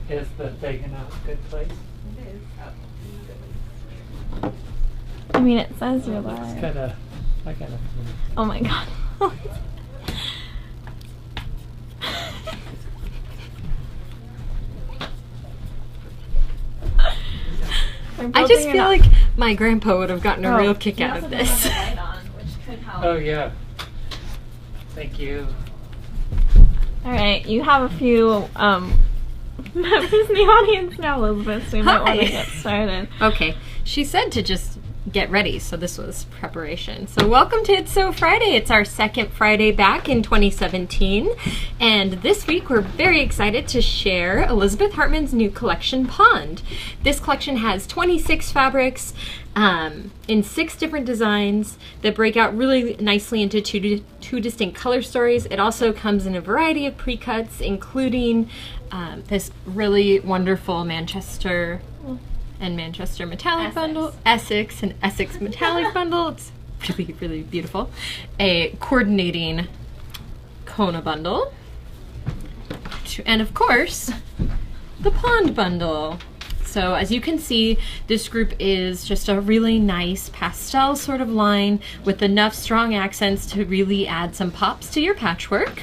Is the thing in a good place? It is. I mean, it says you're It's live. kinda, I gotta. Oh my god. I just feel like my grandpa would have gotten a real kick out of this. Oh yeah. Thank you. Alright, you have a few members in the audience now, Elizabeth, so you might want to get started. Okay, she said to just get ready, so this was preparation. So welcome to It's So Friday. It's our second Friday back in 2017, and this week we're very excited to share Elizabeth Hartman's new collection, Pond. This collection has 26 fabrics in 6 different designs that break out really nicely into two distinct color stories. It also comes in a variety of pre-cuts, including this really wonderful Manchester and Manchester metallic bundle, Essex and Essex metallic bundle. It's really, really beautiful. A coordinating Kona bundle. And of course, the Pond bundle. So as you can see, this group is just a really nice pastel sort of line with enough strong accents to really add some pops to your patchwork.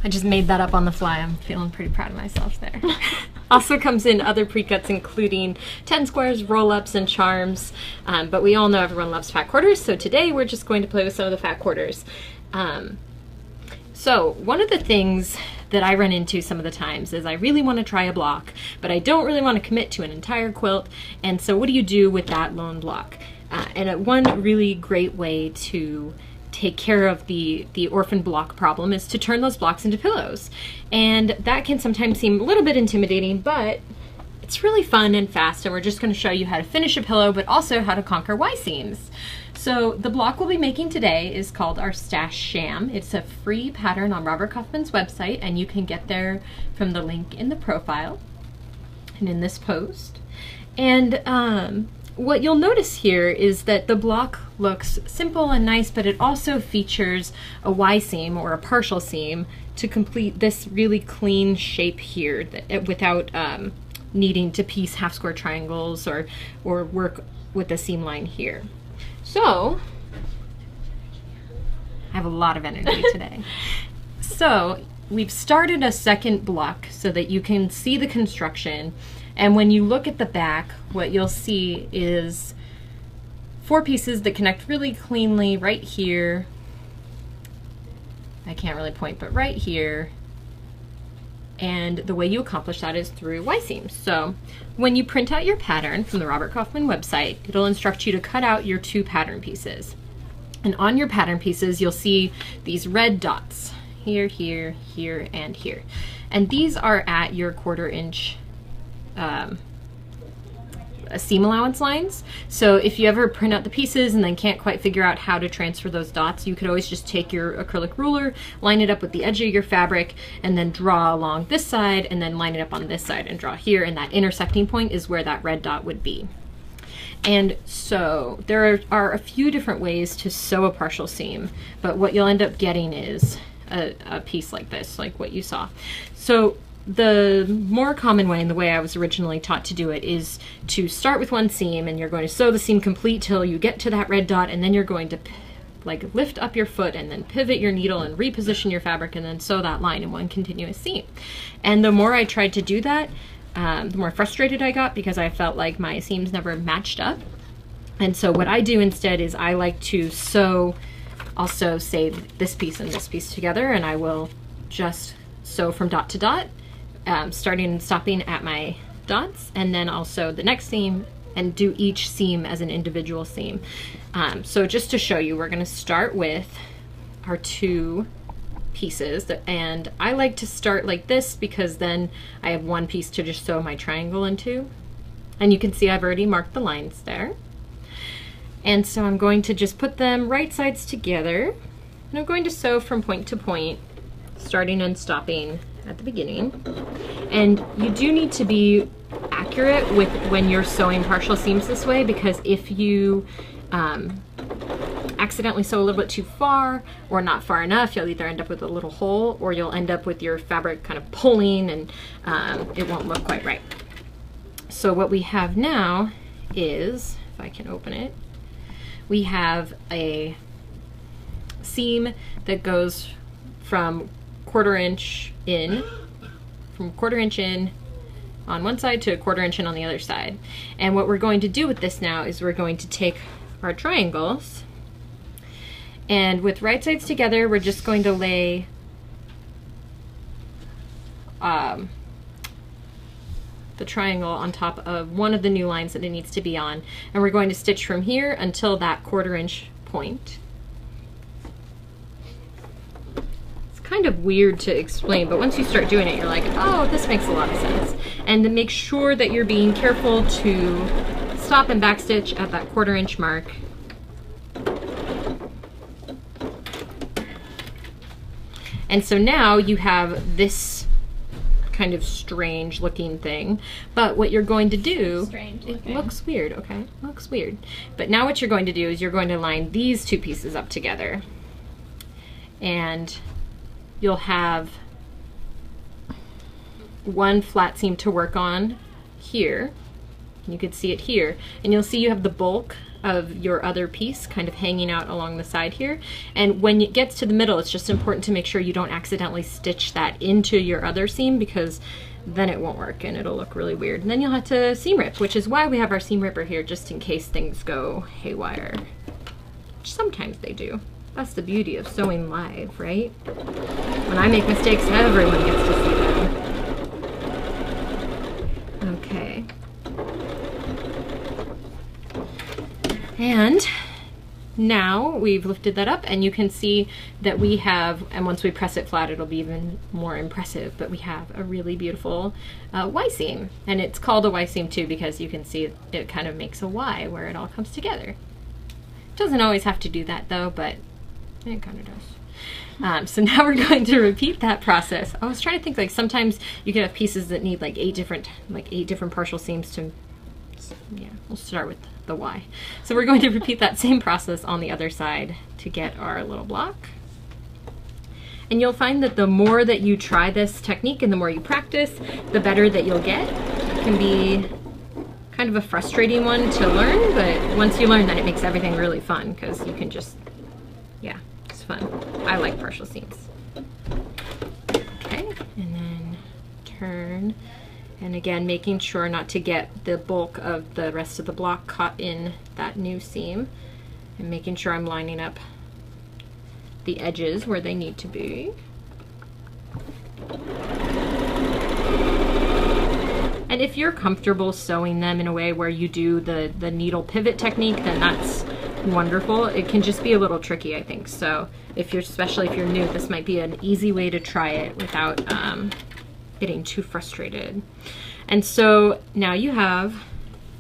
I just made that up on the fly. I'm feeling pretty proud of myself there. Also comes in other pre-cuts including 10 squares, roll-ups, and charms. But we all know everyone loves fat quarters, so today we're just going to play with some of the fat quarters. So one of the things that I run into some of the times is I really want to try a block, but I don't really want to commit to an entire quilt. And so what do you do with that lone block? And one really great way to take care of the orphan block problem is to turn those blocks into pillows. And that can sometimes seem a little bit intimidating, but it's really fun and fast, and we're just going to show you how to finish a pillow, but also how to conquer Y-seams. So the block we'll be making today is called our Stash Sham. It's a free pattern on Robert Kaufman's website, and you can get there from the link in the profile and in this post. And what you'll notice here is that the block looks simple and nice, but it also features a Y-seam or a partial seam to complete this really clean shape here without needing to piece half square triangles or work with the seam line here. So, I have a lot of energy today. So, we've started a second block so that you can see the construction. And when you look at the back, what you'll see is 4 pieces that connect really cleanly right here. I can't really point, but right here. And the way you accomplish that is through Y-seams. So when you print out your pattern from the Robert Kaufman website, it'll instruct you to cut out your 2 pattern pieces. And on your pattern pieces, you'll see these red dots here, here, here, and here. And these are at your 1/4 inch seam allowance lines. So if you ever print out the pieces and then can't quite figure out how to transfer those dots, you could always just take your acrylic ruler, line it up with the edge of your fabric, and then draw along this side, and then line it up on this side and draw here, and that intersecting point is where that red dot would be. And so there are a few different ways to sew a partial seam, but what you'll end up getting is a piece like this, like what you saw. So the more common way, and the way I was originally taught to do it, is to start with one seam, and you're going to sew the seam complete till you get to that red dot, and then you're going to like lift up your foot and then pivot your needle and reposition your fabric and then sew that line in one continuous seam. And the more I tried to do that, the more frustrated I got because I felt like my seams never matched up. And so what I do instead is I like to sew, also say this piece and this piece together, and I will just sew from dot to dot, starting and stopping at my dots, and then also the next seam, and do each seam as an individual seam. So just to show you, we're going to start with our 2 pieces, and I like to start like this because then I have one piece to just sew my triangle into. And you can see I've already marked the lines there. And so I'm going to just put them right sides together, and I'm going to sew from point to point, starting and stopping at the beginning. And you do need to be accurate with when you're sewing partial seams this way, because if you accidentally sew a little bit too far or not far enough, you'll either end up with a little hole or you'll end up with your fabric kind of pulling and it won't look quite right. So what we have now is, if I can open it, we have a seam that goes from 1/4 inch in, on one side to 1/4 inch in on the other side. And what we're going to do with this now is we're going to take our triangles, and with right sides together, we're just going to lay the triangle on top of one of the new lines that it needs to be on, and we're going to stitch from here until that 1/4 inch point. It's kind of weird to explain, but once you start doing it, you're like, oh, this makes a lot of sense. And to make sure that you're being careful to stop and backstitch at that 1/4 inch mark. And so now you have this kind of strange looking thing, but what you're going to do, it looks weird, okay? It looks weird. But now what you're going to do is you're going to line these two pieces up together, and you'll have one flat seam to work on here. You can see it here, and you'll see you have the bulk of your other piece kind of hanging out along the side here. And when it gets to the middle, it's just important to make sure you don't accidentally stitch that into your other seam, because then it won't work and it'll look really weird. And then you'll have to seam rip, which is why we have our seam ripper here, just in case things go haywire. Which sometimes they do. That's the beauty of sewing live, right? When I make mistakes, everyone gets to see them. Okay. And now we've lifted that up, and you can see that we have, and once we press it flat, it'll be even more impressive, but we have a really beautiful Y seam. And it's called a Y seam too because you can see it kind of makes a Y where it all comes together. It doesn't always have to do that though, but it kind of does. So now we're going to repeat that process. I was trying to think, like sometimes you could have pieces that need like eight different partial seams to, yeah, we'll start with the Y. So we're going to repeat that same process on the other side to get our little block. And you'll find that the more that you try this technique and the more you practice, the better that you'll get. It can be kind of a frustrating one to learn, but once you learn that, it makes everything really fun because you can just, yeah, it's fun. I like partial seams. Okay, and then turn. And again, making sure not to get the bulk of the rest of the block caught in that new seam, and making sure I'm lining up the edges where they need to be. And if you're comfortable sewing them in a way where you do the needle pivot technique, then that's wonderful. It can just be a little tricky, I think. So especially if you're new, this might be an easy way to try it without getting too frustrated. And so now you have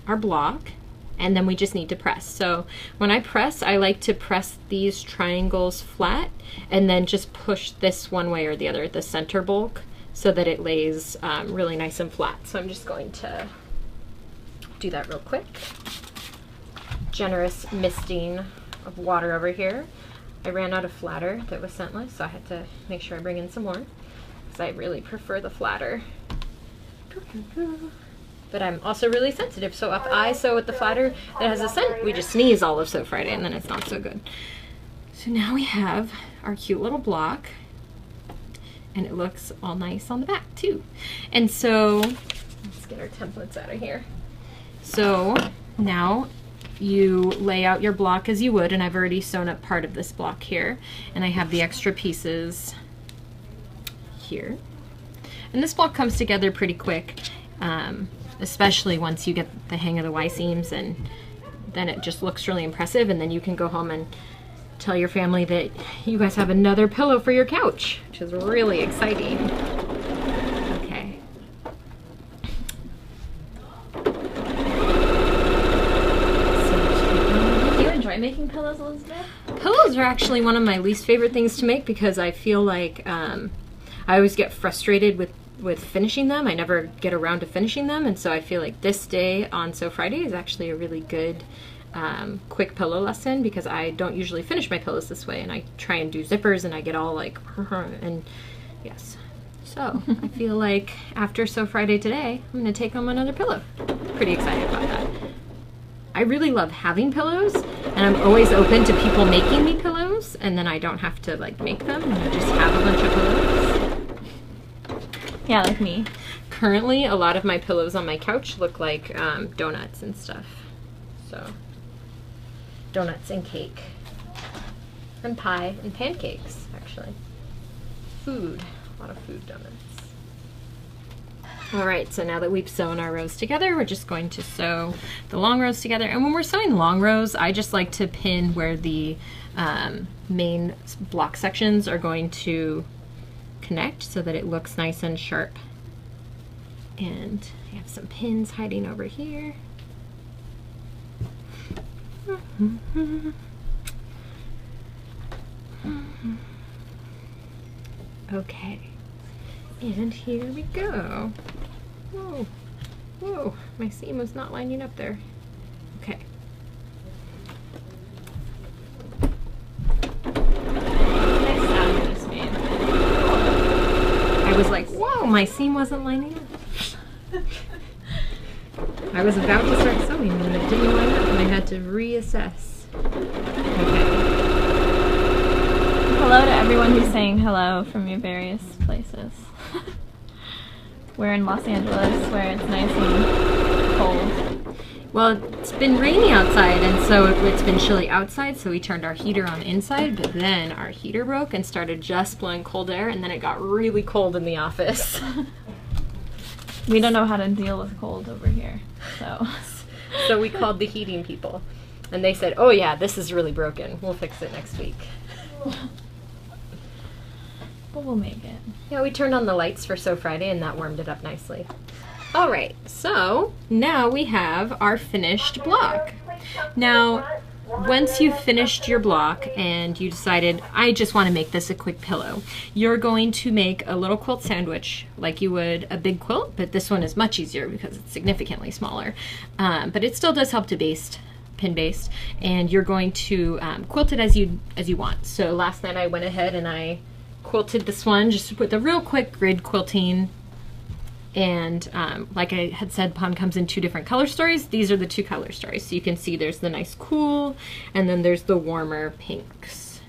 our block, and then we just need to press. So when I press, I like to press these triangles flat and then just push this one way or the other, the center bulk, so that it lays really nice and flat. So I'm just going to do that real quick. Generous misting of water over here. I ran out of flatter that was scentless, so I had to make sure I bring in some more, because I really prefer the flatter. But I'm also really sensitive, so if I sew with the flatter that has a scent, we just sneeze all of Sew Friday, and then it's not so good. So now we have our cute little block, and it looks all nice on the back too. And so let's get our templates out of here. So now you lay out your block as you would, and I've already sewn up part of this block here, and I have the extra pieces here. And this block comes together pretty quick, especially once you get the hang of the Y seams, and then it just looks really impressive, and then you can go home and tell your family that you guys have another pillow for your couch, which is really exciting. Okay. Do you enjoy making pillows, Elizabeth? Pillows are actually one of my least favorite things to make because I feel like I always get frustrated with finishing them. I never get around to finishing them, and so I feel like this day on Sew Friday is actually a really good quick pillow lesson because I don't usually finish my pillows this way, and I try and do zippers and I get all like, and yes. So I feel like after So Friday today, I'm gonna take home another pillow. Pretty excited about that. I really love having pillows, and I'm always open to people making me pillows, and then I don't have to like make them, and I just have a bunch of pillows. Yeah, like me. Currently, a lot of my pillows on my couch look like donuts and stuff. So, donuts and cake. And pie and pancakes, actually. Food. A lot of food donuts. Alright, so now that we've sewn our rows together, we're just going to sew the long rows together. And when we're sewing long rows, I just like to pin where the main block sections are going to connect so that it looks nice and sharp. And I have some pins hiding over here. Okay, and here we go. Whoa, whoa, my seam was not lining up there. Okay. Nice sound you just made. I was like, whoa, my seam wasn't lining up. I was about to start sewing and it didn't line up and I had to reassess. Okay. Hello to everyone who's saying hello from your various places. We're in Los Angeles where it's nice and cold. Well, it's been rainy outside and so it's been chilly outside, so we turned our heater on inside, but then our heater broke and started just blowing cold air, and then it got really cold in the office. We don't know how to deal with cold over here, so. So we called the heating people, and they said, oh yeah, this is really broken. We'll fix it next week. But we'll make it. Yeah, we turned on the lights for So Friday, and that warmed it up nicely. All right, so now we have our finished block. Now, once you've finished your block and you decided, I just want to make this a quick pillow, you're going to make a little quilt sandwich like you would a big quilt, but this one is much easier because it's significantly smaller. But it still does help to pin baste, and you're going to quilt it as you want. So last night I went ahead and I quilted this one just with a real quick grid quilting. And like I had said, Pond comes in 2 different color stories. These are the 2 color stories. So you can see there's the nice cool, and then there's the warmer pinks.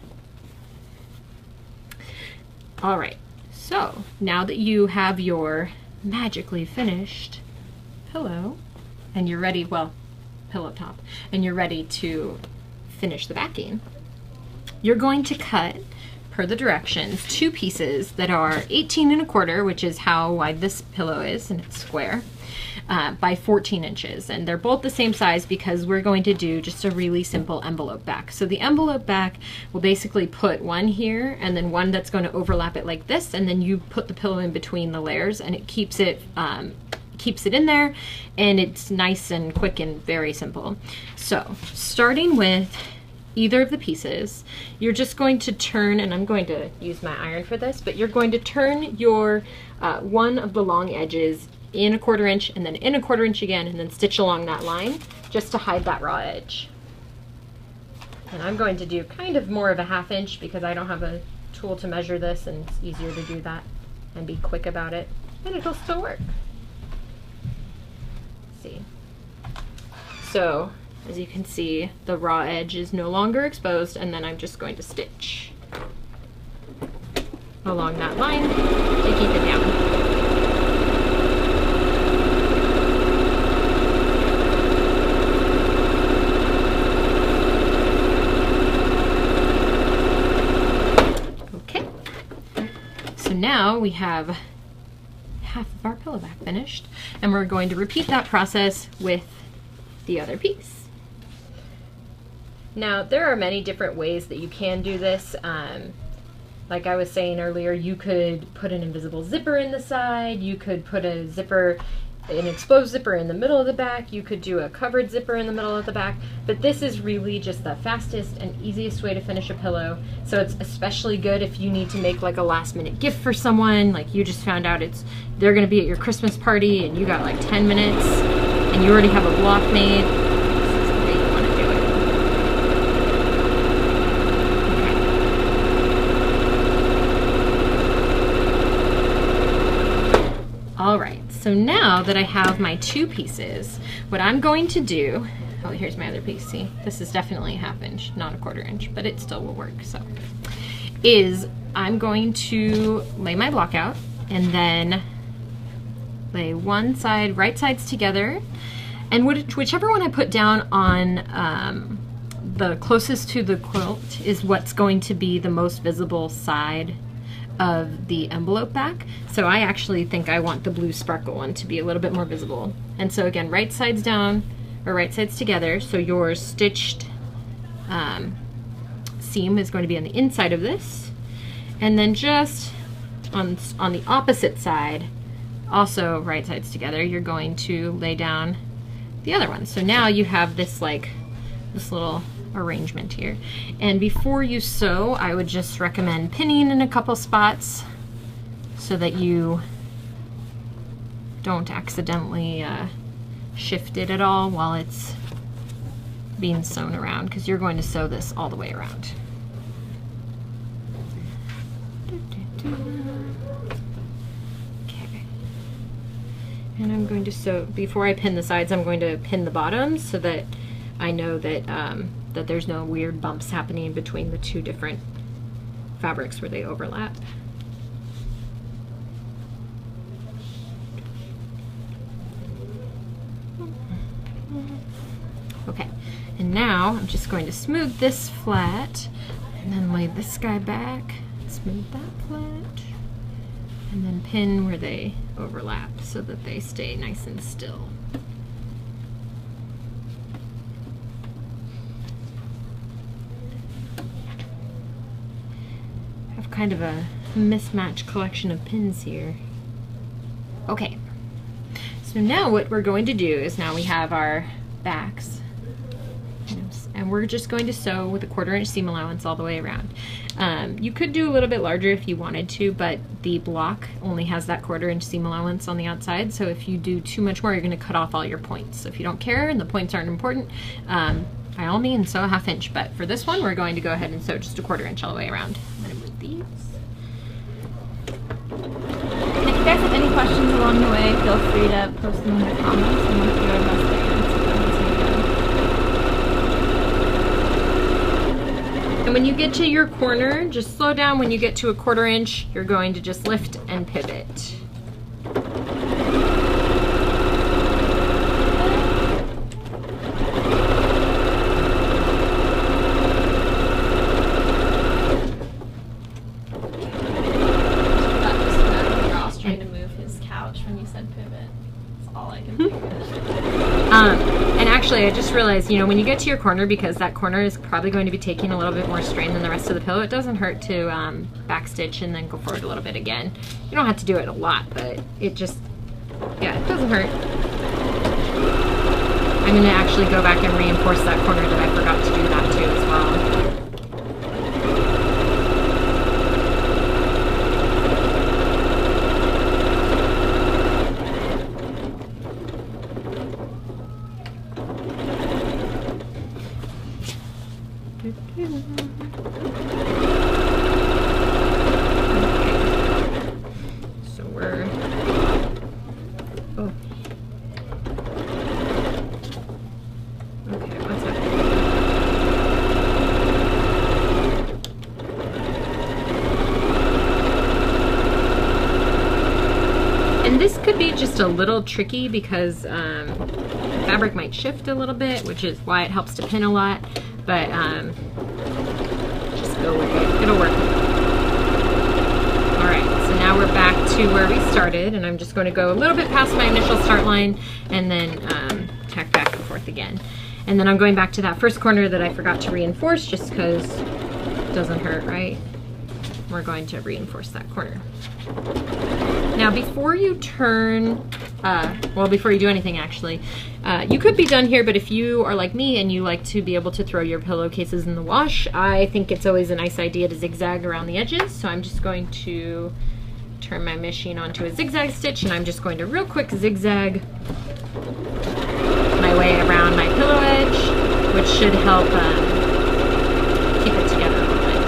All right, so now that you have your magically finished pillow, and you're ready, well, pillow top, and you're ready to finish the backing, you're going to cut, per the directions, 2 pieces that are 18 1/4, which is how wide this pillow is, and it's square, by 14 inches. And they're both the same size because we're going to do just a really simple envelope back. So the envelope back will basically put one here and then one that's going to overlap it like this, and then you put the pillow in between the layers, and it keeps it in there, and it's nice and quick and very simple. So starting with either of the pieces, you're just going to turn, and I'm going to use my iron for this, but you're going to turn your one of the long edges in 1/4 inch and then in 1/4 inch again, and then stitch along that line just to hide that raw edge. And I'm going to do kind of more of a 1/2 inch because I don't have a tool to measure this, and it's easier to do that and be quick about it, and it'll still work. Let's see. So as you can see, the raw edge is no longer exposed, and then I'm just going to stitch along that line to keep it down. Okay, so now we have half of our pillow back finished, and we're going to repeat that process with the other piece. Now, there are many different ways that you can do this. Like I was saying earlier, you could put an invisible zipper in the side, you could put a zipper, an exposed zipper in the middle of the back, you could do a covered zipper in the middle of the back, but this is really just the fastest and easiest way to finish a pillow. So it's especially good if you need to make like a last minute gift for someone, like you just found out they're gonna be at your Christmas party and you got like 10 minutes and you already have a block made. This is the way you wanna do it. All right, so now that I have my 2 pieces, what I'm going to do, oh, here's my other piece. See, this is definitely a 1/2 inch, not a 1/4 inch, but it still will work. So, is I'm going to lay my block out and then lay one side, right sides together, and whichever one I put down on the closest to the quilt is what's going to be the most visible side of the envelope back. So I actually think I want the blue sparkle one to be a little bit more visible. And so again, right sides down, or right sides together, so your stitched seam is going to be on the inside of this, and then just on the opposite side, also right sides together, you're going to lay down the other one. So now you have this this little arrangement here. And before you sew, I would just recommend pinning in a couple spots so that you don't accidentally shift it at all while it's being sewn around, because you're going to sew this all the way around. Okay. And I'm going to sew, before I pin the sides, I'm going to pin the bottoms so that I know that that there's no weird bumps happening between the 2 different fabrics where they overlap. Okay, and now I'm just going to smooth this flat and then lay this guy back, smooth that flat, and then pin where they overlap so that they stay nice and still. Kind of a mismatched collection of pins here. Okay, so now what we're going to do is, now we have our backs, and we're just going to sew with a 1/4 inch seam allowance all the way around. You could do a little bit larger if you wanted to, but the block only has that 1/4 inch seam allowance on the outside, so if you do too much more, you're going to cut off all your points. So if you don't care and the points aren't important, by all means sew a 1/2 inch, but for this one we're going to go ahead and sew just a 1/4 inch all the way around. I'm going to move these. And if you guys have any questions along the way, feel free to post them in the comments and we'll do our best to answer them as we go. And when you get to your corner, just slow down. When you get to a 1/4 inch, you're going to just lift and pivot. And actually, I just realized, when you get to your corner, because that corner is probably going to be taking a little bit more strain than the rest of the pillow, it doesn't hurt to backstitch and then go forward a little bit again. You don't have to do it a lot, but it just, yeah, it doesn't hurt. I'm going to actually go back and reinforce that corner that I forgot to do that too as well. Just a little tricky because the fabric might shift a little bit, which is why it helps to pin a lot, but just go with it, it'll work. Alright, so now we're back to where we started, and I'm just going to go a little bit past my initial start line and then tack back and forth again. And then I'm going back to that first corner that I forgot to reinforce just because it doesn't hurt, right? We're going to reinforce that corner. Now before you turn, before you do anything actually, you could be done here, but if you are like me and you like to be able to throw your pillowcases in the wash, I think it's always a nice idea to zigzag around the edges. So I'm just going to turn my machine onto a zigzag stitch, and I'm just going to real quick zigzag my way around my pillow edge, which should help keep it together a little bit.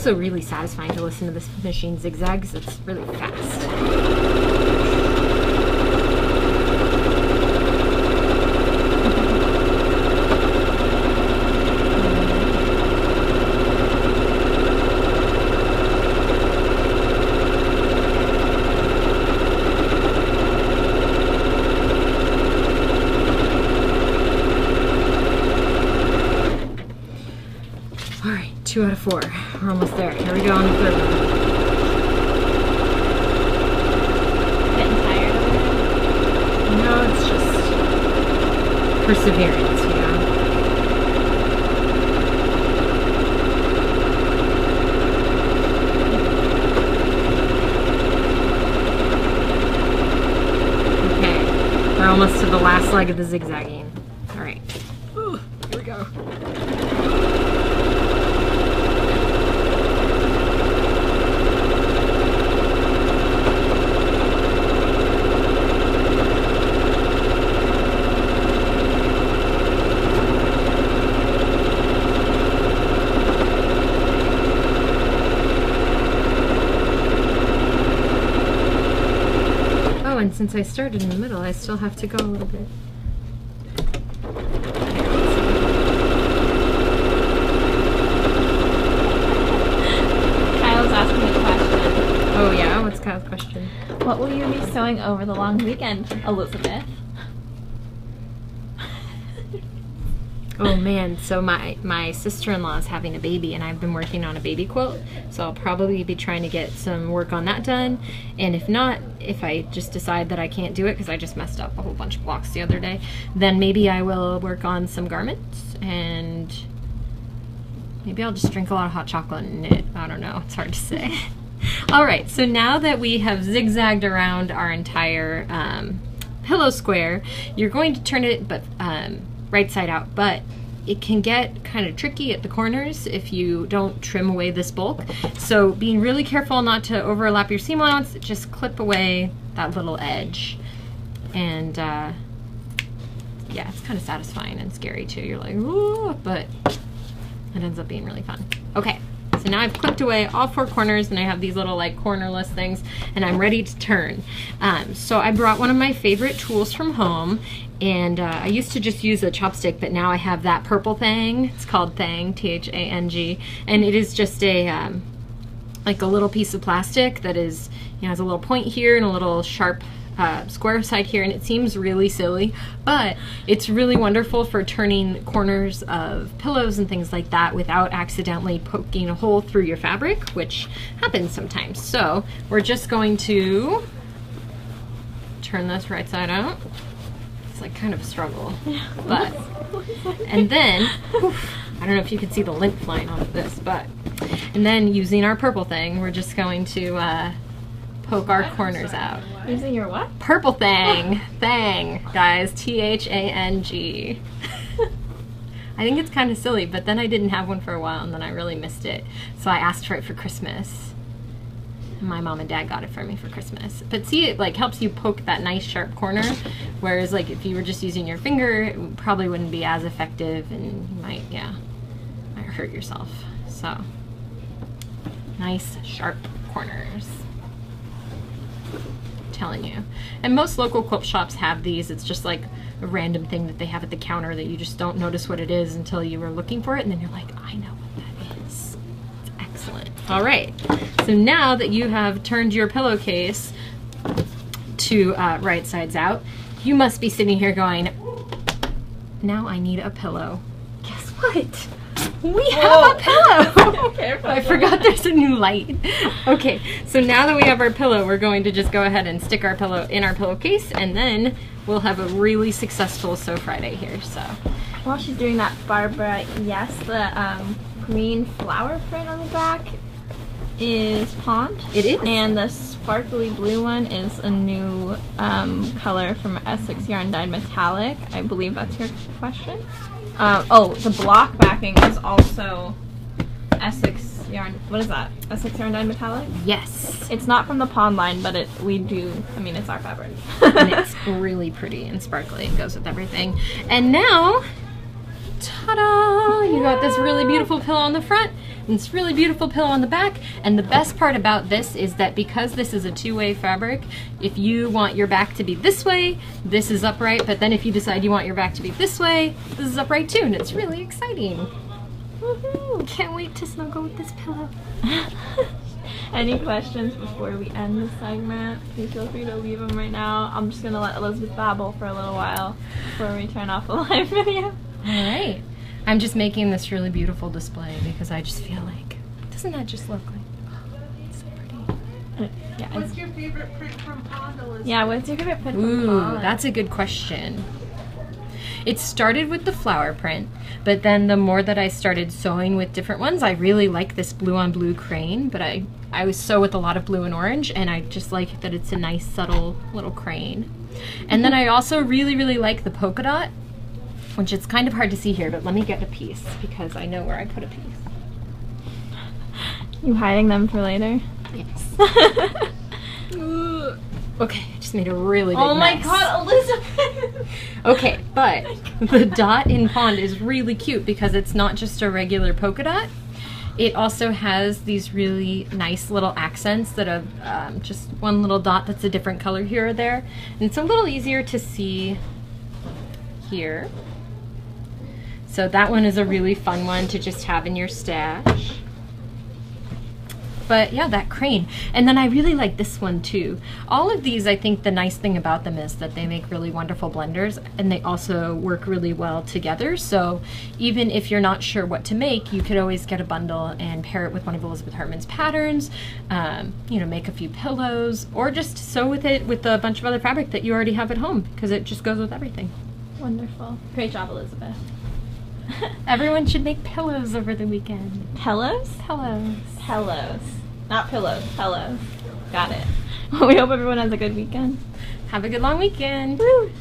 also really satisfying to listen to this machine zigzag because it's really fast. All right, 2 out of 4. We're almost there. Here we go on the third one. Getting tired of it? No, it's just perseverance, you know? Okay, we're almost to the last leg of the zigzagging. All right. Ooh, here we go. Oh, and since I started in the middle, I still have to go a little bit. Kyle's asking a question. Oh yeah, what's Kyle's question? What will you be sewing over the long weekend, Elizabeth? Oh man, so my sister-in-law is having a baby and I've been working on a baby quilt, so I'll probably be trying to get some work on that done. And if not, if I just decide that I can't do it because I just messed up a whole bunch of blocks the other day, then maybe I will work on some garments and maybe I'll just drink a lot of hot chocolate and knit. I don't know, it's hard to say. All right, so now that we have zigzagged around our entire pillow square, you're going to turn it right side out, but it can get kind of tricky at the corners if you don't trim away this bulk. So being really careful not to overlap your seam allowance, just clip away that little edge. And yeah, it's kind of satisfying and scary too. You're like, ooh, but it ends up being really fun. Okay, so now I've clipped away all 4 corners and I have these little like cornerless things and I'm ready to turn. So I brought one of my favorite tools from home, and I used to just use a chopstick, but now I have that purple thing. It's called Thang, T-H-A-N-G, and it is just a like a little piece of plastic that is, you know, has a little point here and a little sharp square side here, and it seems really silly, but it's really wonderful for turning corners of pillows and things like that without accidentally poking a hole through your fabric, which happens sometimes. So we're just going to turn this right side out. It's like kind of a struggle, but and then oof, I don't know if you can see the lint flying off of this, but and then using our purple thing, we're just going to poke our corners out. Using your what? Purple thing. Thang, guys. T-H-A-N-G. I think it's kind of silly, but then I didn't have one for a while and then I really missed it. So I asked for it for Christmas. And my mom and dad got it for me for Christmas. But see, it like helps you poke that nice sharp corner. Whereas like if you were just using your finger, it probably wouldn't be as effective and you might, yeah, might hurt yourself. So nice sharp corners. Telling you. And most local quilt shops have these. It's just like a random thing that they have at the counter that you just don't notice what it is until you were looking for it, and then you're like, I know what that is. It's excellent. All right, so now that you have turned your pillowcase to right sides out, you must be sitting here going, now I need a pillow. Guess what? We have a pillow! I forgot there's a new light. Okay, so now that we have our pillow, we're going to just go ahead and stick our pillow in our pillowcase, and then we'll have a really successful Sew Friday here, so. While she's doing that, Barbara, yes, the green flower print on the back is pond. It is. And the sparkly blue one is a new color from Essex Yarn Dyed Metallic. I believe that's your question. Oh, the block backing is also Essex Yarn. What is that? Essex Yarn Dyed Metallic? Yes. It's not from the pond line, but we do. I mean, it's our fabric. And it's really pretty and sparkly and goes with everything. And now, ta-da! You got this really beautiful pillow on the front, And this really beautiful pillow on the back. And the best part about this is that because this is a two-way fabric, if you want your back to be this way, this is upright. But then if you decide you want your back to be this way, this is upright too. And it's really exciting. Woohoo! Can't wait to snuggle with this pillow. Any questions before we end this segment? Please feel free to leave them right now. I'm just gonna let Elizabeth babble for a little while before we turn off the live video. Alright. I'm just making this really beautiful display because I just feel like, doesn't that just look like, oh, it's so pretty. Yeah, What's your favorite print from Pond, Elizabeth? yeah, what's your favorite print from Ooh, Pond? that's a good question. It started with the flower print, but then the more that I started sewing with different ones, I really like this blue on blue crane, but I was sew with a lot of blue and orange, and I just like that it's a nice subtle little crane. And then I also really, really like the polka dot, which it's kind of hard to see here, but let me get a piece because I know where I put a piece. You hiding them for later? Yes. Okay, I just made a really big Oh my mess. god, Elizabeth! Okay, but the dot in Pond is really cute because it's not just a regular polka dot. It also has these really nice little accents that have just one little dot that's a different color here or there. And it's a little easier to see here. So that one is a really fun one to just have in your stash. But yeah, that crane. And then I really like this one too. All of these, I think the nice thing about them is that they make really wonderful blenders and they also work really well together. So even if you're not sure what to make, you could always get a bundle and pair it with one of Elizabeth Hartman's patterns, you know, make a few pillows, or just sew with it with a bunch of other fabric that you already have at home because it just goes with everything. Wonderful. Great job, Elizabeth. Everyone should make pillows over the weekend. Pillows? Pillows. Pillows. Not pillows, pillows. Got it. We hope everyone has a good weekend. Have a good long weekend. Woo!